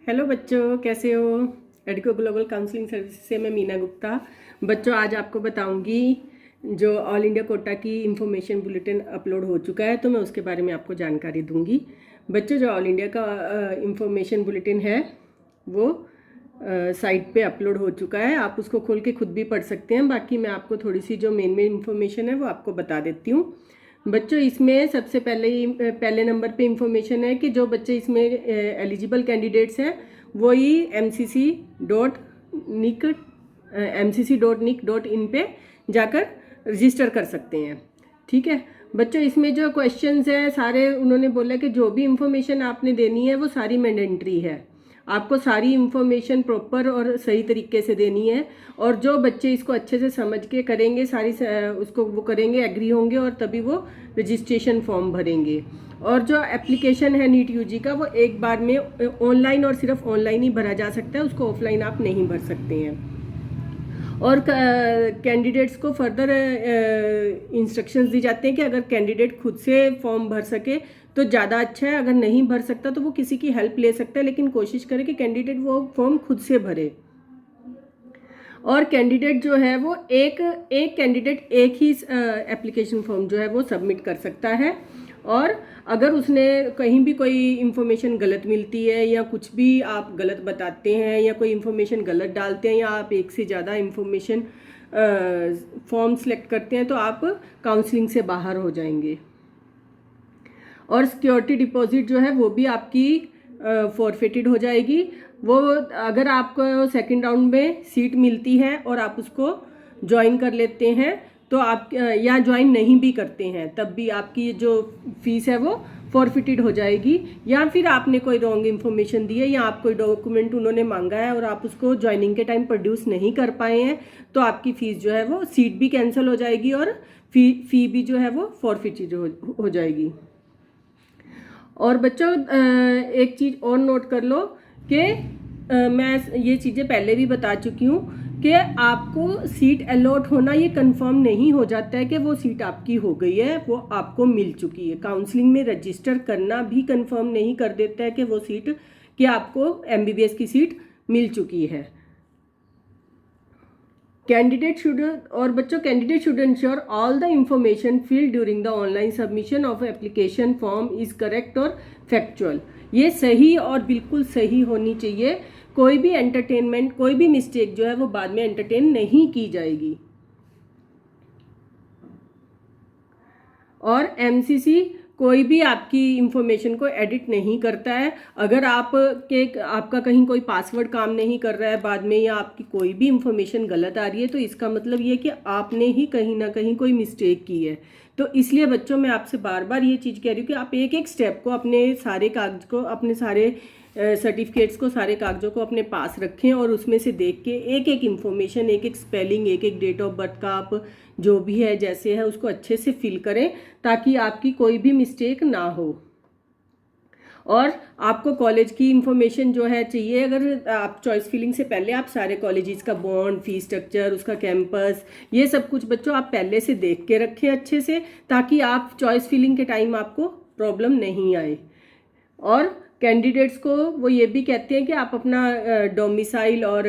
Hello बच्चों, कैसे हो। एडको ग्लोबल काउंसलिंग सर्विस से मैं मीना गुप्ता। बच्चों, आज आपको बताऊंगी जो ऑल इंडिया कोटा की इंफॉर्मेशन बुलेटिन अपलोड हो चुका है, तो मैं उसके बारे में आपको जानकारी दूंगी। बच्चों, जो ऑल इंडिया का इंफॉर्मेशन बुलेटिन है वो साइट पे अपलोड हो चुका है। आप उसको खोल के खुद भी पढ़ सकते हैं। बाकी मैं आपको थोड़ी सी जो मेन इंफॉर्मेशन है वो आपको बता देती हूँ। बच्चों, इसमें सबसे पहले नंबर पे इंफॉर्मेशन है कि जो बच्चे इसमें एलिजिबल कैंडिडेट्स हैं वो ही mcc.nic.in पे जाकर रजिस्टर कर सकते हैं। ठीक है बच्चों, इसमें जो क्वेश्चंस हैं सारे उन्होंने बोला कि जो भी इंफॉर्मेशन आपने देनी है वो सारी मैंडेटरी है। आपको सारी इंफॉर्मेशन प्रॉपर और सही तरीके से देनी है, और जो बच्चे इसको अच्छे से समझ के करेंगे उसको वो करेंगे, एग्री होंगे, और तभी वो रजिस्ट्रेशन फॉर्म भरेंगे। और जो एप्लीकेशन है नीट यूजी का वो एक बार में ऑनलाइन और सिर्फ ऑनलाइन ही भरा जा सकता है, उसको ऑफलाइन आप नहीं भर सकते हैं। और कैंडिडेट्स को फर्दर इंस्ट्रक्शंस दी जाते हैं कि अगर कैंडिडेट खुद से फॉर्म भर सके तो ज़्यादा अच्छा है, अगर नहीं भर सकता तो वो किसी की हेल्प ले सकता है, लेकिन कोशिश करे कि कैंडिडेट वो फॉर्म खुद से भरे। और कैंडिडेट जो है वो एक कैंडिडेट एक ही एप्लीकेशन फॉर्म जो है वो सबमिट कर सकता है। और अगर उसने कहीं भी कोई इन्फॉर्मेशन गलत मिलती है या कुछ भी आप गलत बताते हैं या कोई इन्फॉर्मेशन गलत डालते हैं या आप एक से ज़्यादा इन्फॉर्मेशन फॉर्म सेलेक्ट करते हैं तो आप काउंसलिंग से बाहर हो जाएंगे। और सिक्योरिटी डिपॉजिट जो है वो भी आपकी फॉरफिटेड हो जाएगी। वो अगर आपको सेकंड राउंड में सीट मिलती है और आप उसको ज्वाइन कर लेते हैं तो आप या ज्वाइन नहीं भी करते हैं तब भी आपकी जो फीस है वो फॉरफिटेड हो जाएगी। या फिर आपने कोई रॉन्ग इन्फॉर्मेशन दी है या आप कोई डॉक्यूमेंट उन्होंने मांगा है और आप उसको ज्वाइनिंग के टाइम प्रोड्यूस नहीं कर पाए हैं तो आपकी फ़ीस जो है वो सीट भी कैंसिल हो जाएगी और फ़ी भी जो है वो फॉरफिटेड हो जाएगी। और बच्चों, एक चीज़ और नोट कर लो कि मैं ये चीज़ें पहले भी बता चुकी हूँ कि आपको सीट अलॉट होना ये कंफर्म नहीं हो जाता है कि वो सीट आपकी हो गई है, वो आपको मिल चुकी है। काउंसलिंग में रजिस्टर करना भी कंफर्म नहीं कर देता है कि वो सीट कि आपको MBBS की सीट मिल चुकी है। Candidate should ensure all the information field during the online submission of application form is correct और फैक्चुअल। ये सही और बिल्कुल सही होनी चाहिए। कोई भी मिस्टेक जो है वो बाद में एंटरटेन नहीं की जाएगी। और MCC कोई भी आपकी इंफॉर्मेशन को एडिट नहीं करता है। अगर आपका कहीं कोई पासवर्ड काम नहीं कर रहा है बाद में या आपकी कोई भी इंफॉर्मेशन गलत आ रही है तो इसका मतलब ये कि आपने ही कहीं ना कहीं कोई मिस्टेक की है। तो इसलिए बच्चों, मैं आपसे बार बार ये चीज़ कह रही हूँ कि आप एक एक स्टेप को, अपने सारे कागज को, अपने सारे सर्टिफिकेट्स को, सारे कागजों को अपने पास रखें और उसमें से देख के एक एक इन्फॉर्मेशन, एक एक स्पेलिंग, एक एक डेट ऑफ बर्थ का आप जो भी है जैसे है उसको अच्छे से फिल करें ताकि आपकी कोई भी मिस्टेक ना हो। और आपको कॉलेज की इंफॉर्मेशन जो है चाहिए। अगर आप चॉइस फिलिंग से पहले आप सारे कॉलेजेस का बॉन्ड, फीस स्ट्रक्चर, उसका कैंपस, ये सब कुछ बच्चों आप पहले से देख के रखें अच्छे से, ताकि आप चॉइस फिलिंग के टाइम आपको प्रॉब्लम नहीं आए। और कैंडिडेट्स को वो ये भी कहते हैं कि आप अपना डोमिसाइल और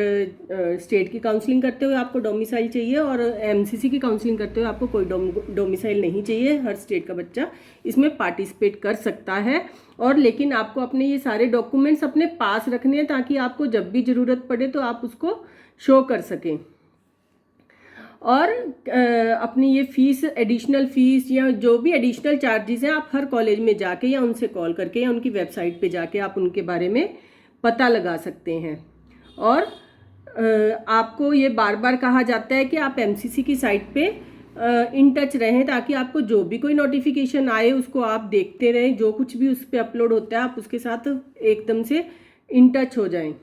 स्टेट की काउंसलिंग करते हुए आपको डोमिसाइल चाहिए और MCC की काउंसलिंग करते हुए आपको कोई डोमिसाइल नहीं चाहिए। हर स्टेट का बच्चा इसमें पार्टिसिपेट कर सकता है। और लेकिन आपको अपने ये सारे डॉक्यूमेंट्स अपने पास रखने हैं ताकि आपको जब भी ज़रूरत पड़े तो आप उसको शो कर सकें। और अपनी ये फीस, एडिशनल फीस या जो भी एडिशनल चार्जेस हैं आप हर कॉलेज में जाके या उनसे कॉल करके या उनकी वेबसाइट पे जाके आप उनके बारे में पता लगा सकते हैं। और आपको ये बार बार कहा जाता है कि आप MCC की साइट पे इन टच रहें ताकि आपको जो भी कोई नोटिफिकेशन आए उसको आप देखते रहें। जो कुछ भी उस पर अपलोड होता है आप उसके साथ एकदम से इन टच हो जाएं।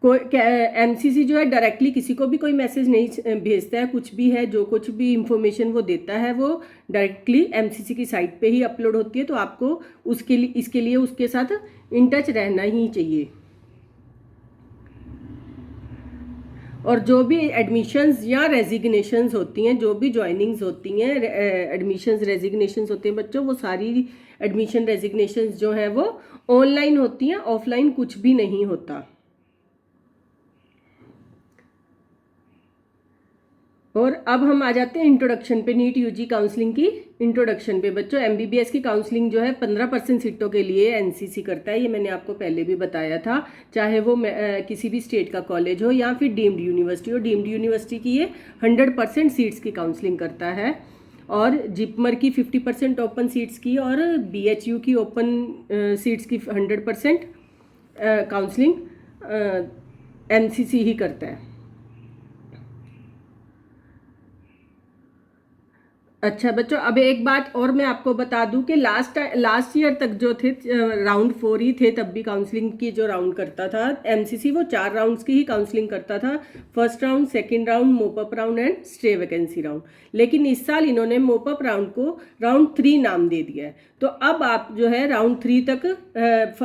कोई MCC जो है डायरेक्टली किसी को भी कोई मैसेज नहीं भेजता है। कुछ भी है, जो कुछ भी इंफॉर्मेशन वो देता है वो डायरेक्टली MCC की साइट पे ही अपलोड होती है। तो आपको इसके लिए उसके साथ इन टच रहना ही चाहिए। और जो भी एडमिशन्स या रेजिग्नेशंस होती हैं, जो भी ज्वाइनिंग्स होती हैं, एडमिशन्स रेजिग्नेशंस होते हैं बच्चों, वो सारी एडमिशन रेजिग्नेशंस जो हैं वो ऑनलाइन होती हैं, ऑफलाइन कुछ भी नहीं होता। और अब हम आ जाते हैं इंट्रोडक्शन पे, नीट यूजी काउंसलिंग की इंट्रोडक्शन पे। बच्चों एमबीबीएस की काउंसलिंग जो है 15% सीटों के लिए एनसीसी करता है, ये मैंने आपको पहले भी बताया था। चाहे वो किसी भी स्टेट का कॉलेज हो या फिर डीम्ड यूनिवर्सिटी हो, डीम्ड यूनिवर्सिटी की ये 100% सीट्स की काउंसलिंग करता है। और जिपमर की 50% ओपन सीट्स की और बीएचयू की ओपन सीट्स की 100% काउंसलिंग एनसीसी ही करता है। अच्छा बच्चों, अब एक बात और मैं आपको बता दूं कि लास्ट ईयर तक जो थे राउंड 4 ही थे, तब भी काउंसलिंग की जो राउंड करता था एमसीसी, वो 4 राउंड्स की ही काउंसलिंग करता था। First round, second round, mop-up round and stay vacancy round. लेकिन इस साल इन्होंने मोपअप राउंड को राउंड 3 नाम दे दिया है। तो अब आप जो है राउंड 3 तक,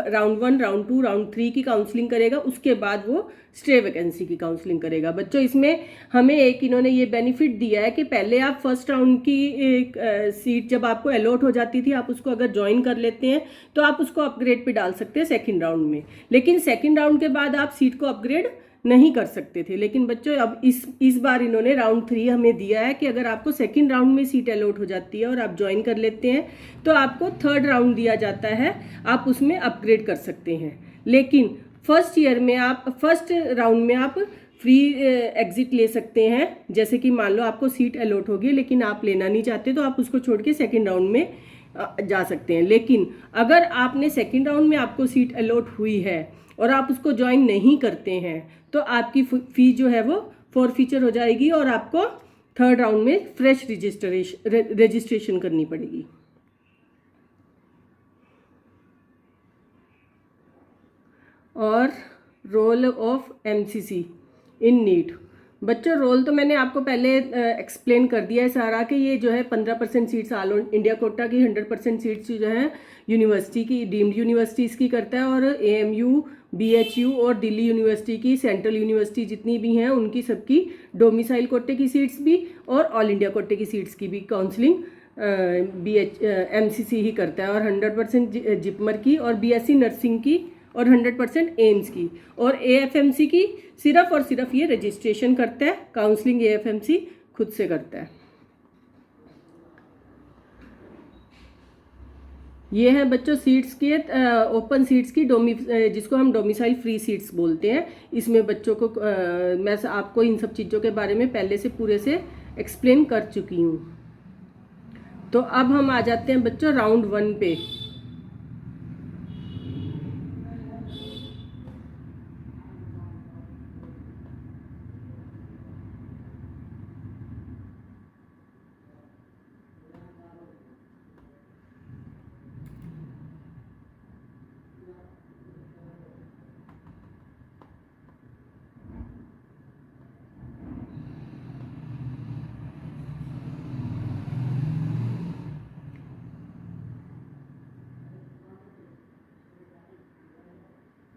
राउंड 1, राउंड 2, राउंड 3 की काउंसलिंग करेगा, उसके बाद वो स्टे वैकेंसी की काउंसलिंग करेगा। बच्चों इसमें हमें एक इन्होंने ये बेनिफिट दिया है कि पहले आप फर्स्ट राउंड की एक सीट जब आपको अलॉट हो जाती थी, आप उसको अगर ज्वाइन कर लेते हैं तो आप उसको अपग्रेड पे डाल सकते हैं सेकंड राउंड में। लेकिन सेकंड राउंड के बाद आप सीट को अपग्रेड नहीं कर सकते थे। लेकिन बच्चों अब इस बार इन्होंने राउंड 3 हमें दिया है कि अगर आपको सेकंड राउंड में सीट अलॉट हो जाती है और आप ज्वाइन कर लेते हैं तो आपको थर्ड राउंड दिया जाता है, आप उसमें अपग्रेड कर सकते हैं। लेकिन फर्स्ट राउंड में आप फ्री एग्जिट ले सकते हैं। जैसे कि मान लो आपको सीट अलॉट होगी लेकिन आप लेना नहीं चाहते, तो आप उसको छोड़ के सेकेंड राउंड में जा सकते हैं। लेकिन अगर आपने सेकेंड राउंड में आपको सीट अलॉट हुई है और आप उसको ज्वाइन नहीं करते हैं तो आपकी फीस जो है वो फॉरफीचर हो जाएगी और आपको थर्ड राउंड में फ्रेश रजिस्ट्रेशन करनी पड़ेगी। और roll of MCC in NEET. बच्चों रोल तो मैंने आपको पहले एक्सप्लेन कर दिया है सारा, कि ये जो है 15% सीट्स ऑल इंडिया कोटा की, 100% सीट्स जो है यूनिवर्सिटी की, डीम्ड यूनिवर्सिटीज़ की करता है। और एएमयू, बीएचयू और दिल्ली यूनिवर्सिटी की, सेंट्रल यूनिवर्सिटी जितनी भी हैं उनकी सबकी डोमिसाइल कोटे की सीट्स भी और ऑल इंडिया कोटे की सीट्स की भी काउंसलिंग एमसीसी ही करता है। और 100% जिपमर की और बीएससी नर्सिंग की और 100% एम्स की। और एएफएमसी की सिर्फ और सिर्फ ये रजिस्ट्रेशन करता है, काउंसलिंग एएफएमसी खुद से करता है। ये है बच्चों सीट्स के ओपन सीट्स की जिसको हम डोमिसाइल फ्री सीट्स बोलते हैं। इसमें बच्चों को मैं आपको इन सब चीज़ों के बारे में पहले से पूरे से एक्सप्लेन कर चुकी हूँ। तो अब हम आ जाते हैं बच्चों राउंड 1 पे।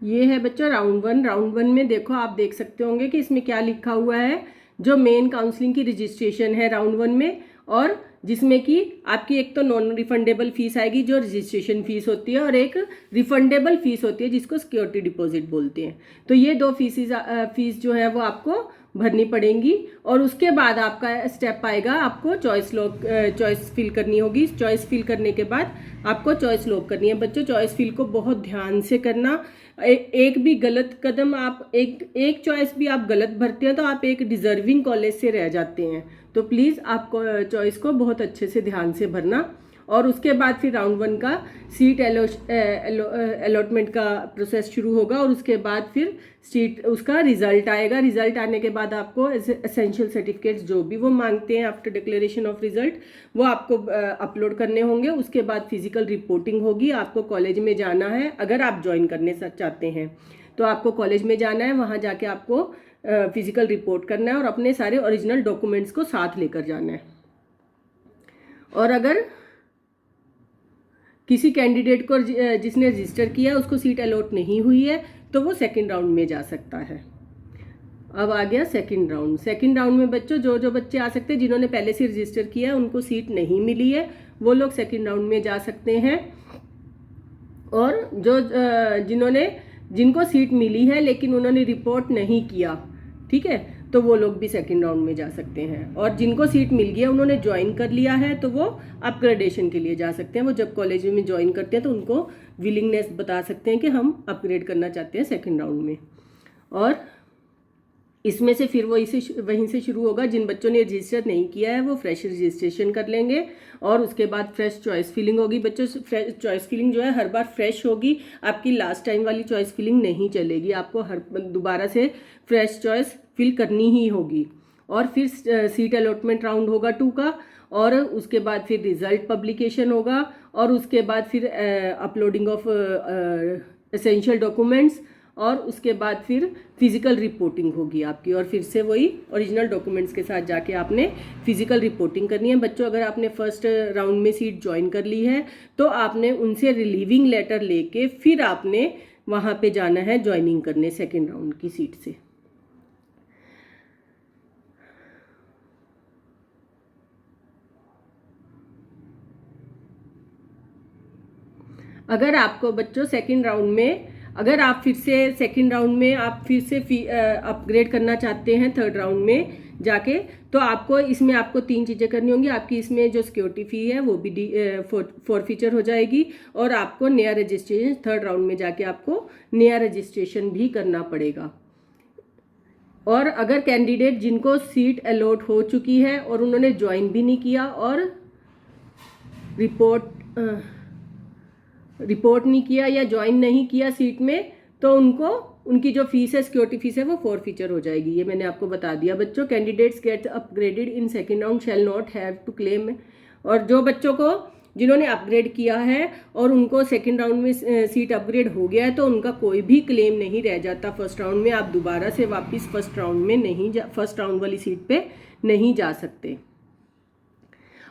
ये है बच्चों राउंड 1। राउंड 1 में देखो, आप देख सकते होंगे कि इसमें क्या लिखा हुआ है। जो मेन काउंसलिंग की रजिस्ट्रेशन है राउंड 1 में, और जिसमें कि आपकी एक तो नॉन रिफंडेबल फीस आएगी जो रजिस्ट्रेशन फीस होती है, और एक रिफंडेबल फीस होती है जिसको सिक्योरिटी डिपॉजिट बोलते हैं। तो ये 2 फीस जो है वो आपको भरनी पड़ेंगी। और उसके बाद आपका स्टेप आएगा, आपको चॉइस फिल करनी होगी। चॉइस फिल करने के बाद आपको चॉइस लॉक करनी है। बच्चों चॉइस फिल को बहुत ध्यान से करना। एक भी गलत कदम आप एक चॉइस भी आप गलत भरते हैं तो आप एक डिजर्विंग कॉलेज से रह जाते हैं। तो प्लीज़ आपको चॉइस को बहुत अच्छे से ध्यान से भरना। और उसके बाद फिर राउंड 1 का सीट अलॉटमेंट का प्रोसेस शुरू होगा। और उसके बाद फिर सीट उसका रिजल्ट आएगा। रिजल्ट आने के बाद आपको एसेंशियल सर्टिफिकेट्स जो भी वो मांगते हैं आफ्टर डिक्लेरेशन ऑफ रिजल्ट, वो आपको अपलोड करने होंगे। उसके बाद फिजिकल रिपोर्टिंग होगी। आपको कॉलेज में जाना है, अगर आप ज्वाइन करने चाहते हैं तो आपको कॉलेज में जाना है, वहाँ जाके आपको फिजिकल रिपोर्ट करना है और अपने सारे ओरिजिनल डॉक्यूमेंट्स को साथ लेकर जाना है। और अगर किसी कैंडिडेट को जिसने रजिस्टर किया उसको सीट अलॉट नहीं हुई है तो वो सेकंड राउंड में जा सकता है। अब आ गया सेकंड राउंड। सेकंड राउंड में बच्चों जो जो बच्चे आ सकते हैं जिन्होंने पहले से रजिस्टर किया है, उनको सीट नहीं मिली है, वो लोग सेकंड राउंड में जा सकते हैं। और जो जिनको सीट मिली है लेकिन उन्होंने रिपोर्ट नहीं किया, ठीक है, तो वो लोग भी सेकंड राउंड में जा सकते हैं। और जिनको सीट मिल गया, उन्होंने ज्वाइन कर लिया है, तो वो अपग्रेडेशन के लिए जा सकते हैं। वो जब कॉलेज में ज्वाइन करते हैं तो उनको विलिंगनेस बता सकते हैं कि हम अपग्रेड करना चाहते हैं सेकंड राउंड में। और इसमें से फिर वहीं से शुरू होगा। जिन बच्चों ने रजिस्टर नहीं किया है वो फ्रेश रजिस्ट्रेशन कर लेंगे और उसके बाद फ्रेश चॉइस फिलिंग होगी। बच्चों चॉइस फिलिंग जो है हर बार फ्रेश होगी, आपकी लास्ट टाइम वाली चॉइस फिलिंग नहीं चलेगी, आपको हर दोबारा से फ्रेश चॉइस फिल करनी ही होगी। और फिर सीट अलॉटमेंट राउंड होगा 2 का, और उसके बाद फिर रिजल्ट पब्लिकेशन होगा, और उसके बाद फिर अपलोडिंग ऑफ एसेंशियल डॉक्यूमेंट्स, और उसके बाद फिर फिजिकल रिपोर्टिंग होगी आपकी। और फिर से वही ओरिजिनल डॉक्यूमेंट्स के साथ जाके आपने फिजिकल रिपोर्टिंग करनी है। बच्चों अगर आपने फर्स्ट राउंड में सीट ज्वाइन कर ली है तो आपने उनसे रिलीविंग लेटर लेके फिर आपने वहाँ पे जाना है ज्वाइनिंग करने सेकेंड राउंड की सीट से। अगर आपको बच्चों सेकेंड राउंड में अगर आप फिर से सेकंड राउंड में आप फिर से अपग्रेड करना चाहते हैं थर्ड राउंड में जाके, तो आपको इसमें आपको 3 चीज़ें करनी होंगी। आपकी इसमें जो सिक्योरिटी फ़ी है वो भी फॉरफीचर हो जाएगी, और आपको नया रजिस्ट्रेशन थर्ड राउंड में जाके आपको नया रजिस्ट्रेशन भी करना पड़ेगा। और अगर कैंडिडेट जिनको सीट अलॉट हो चुकी है और उन्होंने ज्वाइन भी नहीं किया और रिपोर्ट नहीं किया या ज्वाइन नहीं किया सीट में, तो उनकी जो फीस है सिक्योरिटी फीस है वो फॉरफीचर हो जाएगी। ये मैंने आपको बता दिया बच्चों। Candidates get upgraded in second round shall not have to claim. और जो बच्चों को जिन्होंने अपग्रेड किया है और उनको सेकंड राउंड में सीट अपग्रेड हो गया है, तो उनका कोई भी क्लेम नहीं रह जाता फर्स्ट राउंड में। आप दोबारा से वापस फर्स्ट राउंड वाली सीट पे नहीं जा सकते।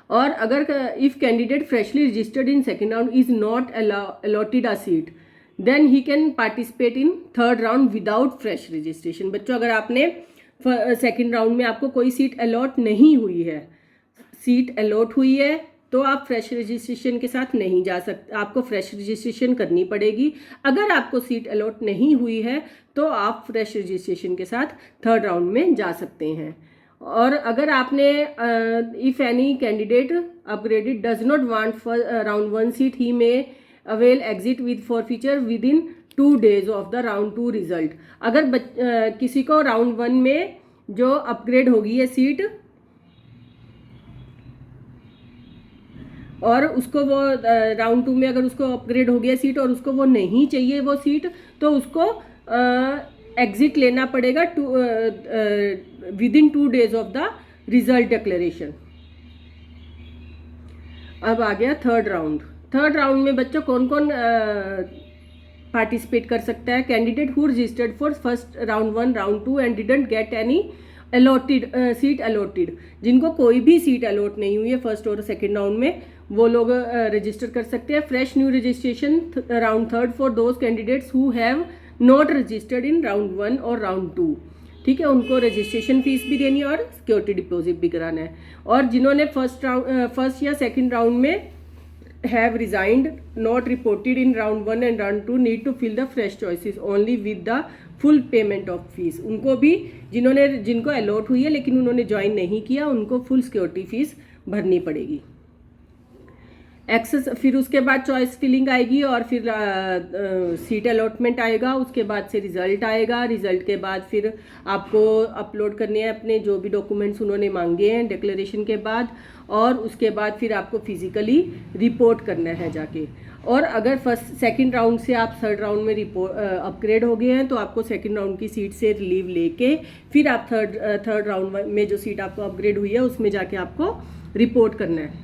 और अगर if candidate freshly registered in second round is not allotted a seat, then he can participate in third round without fresh registration. बच्चों अगर आपने सेकेंड राउंड में आपको कोई सीट अलॉट नहीं हुई है, सीट अलॉट हुई है तो आप फ्रेश रजिस्ट्रेशन के साथ नहीं जा सकते, आपको फ्रेश रजिस्ट्रेशन करनी पड़ेगी। अगर आपको सीट अलॉट नहीं हुई है तो आप फ्रेश रजिस्ट्रेशन के साथ थर्ड राउंड में जा सकते हैं। और अगर आपने if any candidate upgraded does not want round 1 seat, he may avail exit with forfeiture with in 2 days of the round 2 result. अगर किसी को राउंड 1 में जो अपग्रेड होगी है सीट और उसको वो राउंड 2 में अगर उसको अपग्रेड हो गया सीट और उसको वो नहीं चाहिए वो सीट, तो उसको एग्जिट लेना पड़ेगा with in 2 days of the result declaration. अब आ गया थर्ड राउंड। थर्ड राउंड में बच्चों कौन कौन पार्टिसिपेट कर सकता है? Candidate who registered for first round 1 round 2 and didn't get any allotted seat allotted, जिनको कोई भी सीट अलॉट नहीं हुई है फर्स्ट और सेकेंड राउंड में, वो लोग रजिस्टर कर सकते हैं। Fresh new registration round third for those candidates who have not registered in round 1 और राउंड 2, ठीक है, उनको रजिस्ट्रेशन फीस भी देनी है और सिक्योरिटी डिपॉजिट भी कराना है। और जिन्होंने फर्स्ट या सेकेंड राउंड में have resigned not reported in round 1 and round 2 need to fill the fresh choices only with the full payment of fees. उनको भी जिनको अलॉट हुई है लेकिन उन्होंने ज्वाइन नहीं किया, उनको फुल सिक्योरिटी फीस भरनी पड़ेगी। एक्सेस फिर उसके बाद चॉइस फिलिंग आएगी और फिर सीट अलॉटमेंट आएगा, उसके बाद से रिजल्ट आएगा। रिजल्ट के बाद फिर आपको अपलोड करने हैं अपने जो भी डॉक्यूमेंट्स उन्होंने मांगे हैं डिक्लेरेशन के बाद, और उसके बाद फिर आपको फिजिकली रिपोर्ट करना है जाके। और अगर सेकंड राउंड से आप थर्ड राउंड में अपग्रेड हो गए हैं तो आपको सेकंड राउंड की सीट से रिलीव लेके फिर आप थर्ड राउंड में जो सीट आपको अपग्रेड हुई है उसमें जाके आपको रिपोर्ट करना है।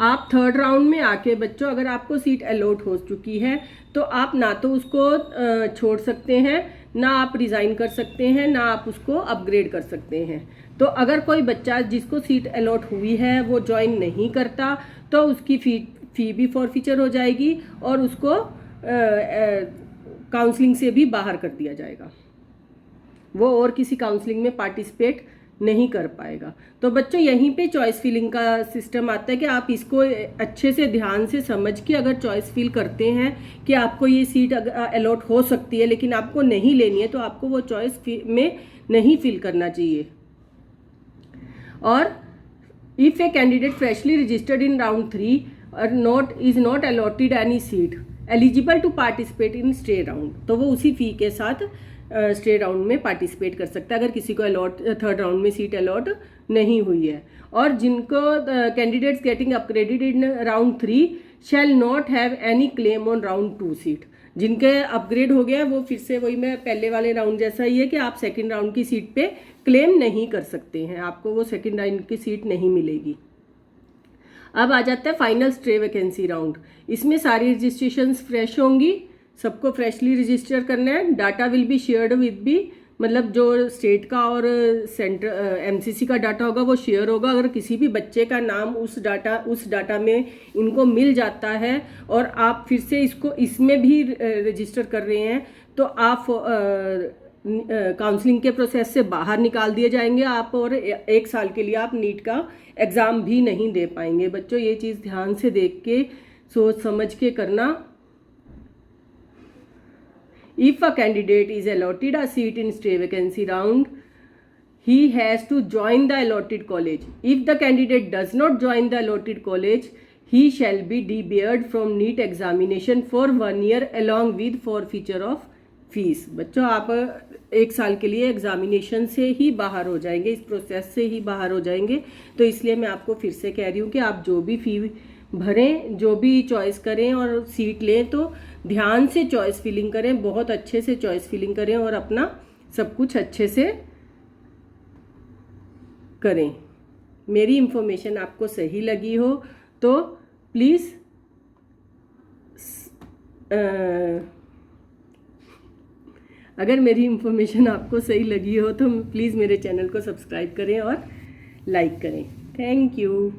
आप थर्ड राउंड में आके बच्चों अगर आपको सीट अलॉट हो चुकी है तो आप ना तो उसको छोड़ सकते हैं, ना आप रिज़ाइन कर सकते हैं, ना आप उसको अपग्रेड कर सकते हैं। तो अगर कोई बच्चा जिसको सीट अलॉट हुई है वो ज्वाइन नहीं करता तो उसकी फ़ी भी फॉरफीचर हो जाएगी और उसको काउंसलिंग से भी बाहर कर दिया जाएगा, वो और किसी काउंसलिंग में पार्टिसिपेट नहीं कर पाएगा। तो बच्चों यहीं पे चॉइस फिलिंग का सिस्टम आता है कि आप इसको अच्छे से ध्यान से समझ के अगर चॉइस फिल करते हैं कि आपको ये सीट अलॉट हो सकती है लेकिन आपको नहीं लेनी है, तो आपको वो चॉइस में नहीं फिल करना चाहिए। और if a candidate freshly registered in round 3 और is not allotted any seat eligible to participate in stray round, तो वो उसी फी के साथ स्टे राउंड में पार्टिसिपेट कर सकता है अगर किसी को थर्ड राउंड में सीट अलॉट नहीं हुई है। और जिनको candidates getting upgraded in round 3 shell not have any claim on round 2 seat, जिनके अपग्रेड हो गया वो फिर से वही मैं पहले वाले राउंड जैसा ही है कि आप सेकेंड राउंड की सीट पे क्लेम नहीं कर सकते हैं, आपको वो सेकेंड राउंड की सीट नहीं मिलेगी। अब आ जाता है फाइनल स्टे वैकेंसी राउंड। इसमें सारी रजिस्ट्रेशंस फ्रेश होंगी, सबको फ्रेशली रजिस्टर करना है। Data will be shared with B, मतलब जो स्टेट का और सेंटर एमसीसी का डाटा होगा वो शेयर होगा। अगर किसी भी बच्चे का नाम उस डाटा में इनको मिल जाता है और आप फिर से इसको इसमें भी रजिस्टर कर रहे हैं तो आप काउंसलिंग के प्रोसेस से बाहर निकाल दिए जाएंगे आप, और 1 साल के लिए आप नीट का एग्ज़ाम भी नहीं दे पाएंगे। बच्चों ये चीज़ ध्यान से देख के सोच समझ के करना। If a candidate is allotted a seat in stay vacancy round, he has to join the allotted college. If the candidate does not join the allotted college, he shall be debarred from NEET examination for 1 year along with forfeiture of fees. बच्चों आप 1 साल के लिए examination से ही बाहर हो जाएंगे, इस प्रोसेस से ही बाहर हो जाएंगे। तो इसलिए मैं आपको फिर से कह रही हूँ कि आप जो भी फी भरें, जो भी चॉइस करें और सीट लें तो ध्यान से चॉइस फिलिंग करें, बहुत अच्छे से चॉइस फिलिंग करें और अपना सब कुछ अच्छे से करें। मेरी इन्फॉर्मेशन आपको सही लगी हो तो प्लीज़ अगर मेरी इन्फॉर्मेशन आपको सही लगी हो तो प्लीज़ मेरे चैनल को सब्सक्राइब करें और लाइक करें। Thank you.